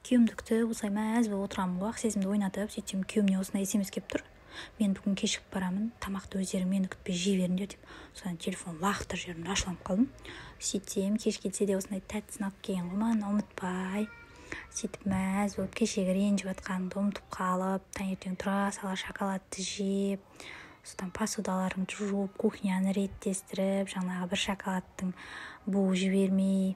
күйеуімді күтіп осылай мәз болып отырамын ғой, ақ сезімді ойнатып. Сөйтсем күйеуімнен осындай смс келіп тұр: мен бүгін кешігіп барамын, тамақты өздері мені күтпей жей беріңдер деп. Содан телефон лақтырып жібердім, ашуланып қалдым. Сөйтсем кеш келсе де осындай тәттісін алып келген ғой маған, ұмытпай. Сөйтіп мәз болып кешегі ренжіп жатқанымды ұмытып қалып, таңертең тұра сала шоколадты жеп, содан посудаларымды жуып, кухняны реттестіріп, жаңағы бір шоколадтың буы жібермей,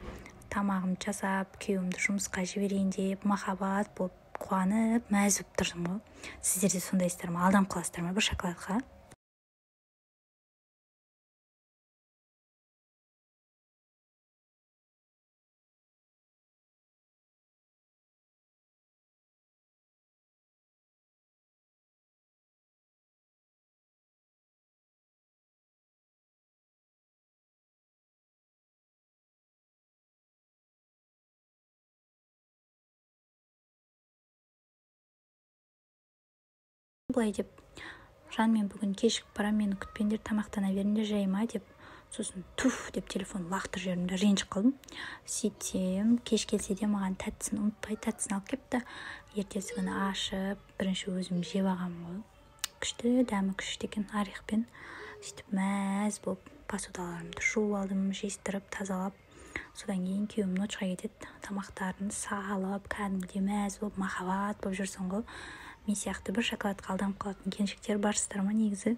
тамағымды жасап, күйеуімді жұмысқа жіберейін деп, махаббат болып қуанып, мәз болып тұрдым ғой. Сіздер де сондайсыздар ма? Алданып қаласыздар ма бір шоколадқа? Былай деп: жан, мен бүгін кешігіп барам, мені күтпеңдер, тамақтана беріңдер, жай ма деп. Сосын туф деп телефон лақтырып жібердім де ренжіп қалдым. Сөйтсем кеш келсе де маған тәттісін ұмытпай тәттісін алып келіпті. Ертесі күні ашып, бірінші өзім жеп алғанмын ғой. Күшті, дәмі күшті екен, орехпен. Сөйтіп мәз болып посудаларымды жуып алдым, жестіріп, тазалап. Содан кейін күйеуім ночқа кетеді, тамақтарын салып, кәдімгідей мәз болып, махаббат болып жүрсің ғой. Мен сияқты бір шоколадқа алданып қалатын келіншектер барсыздар ма негізі?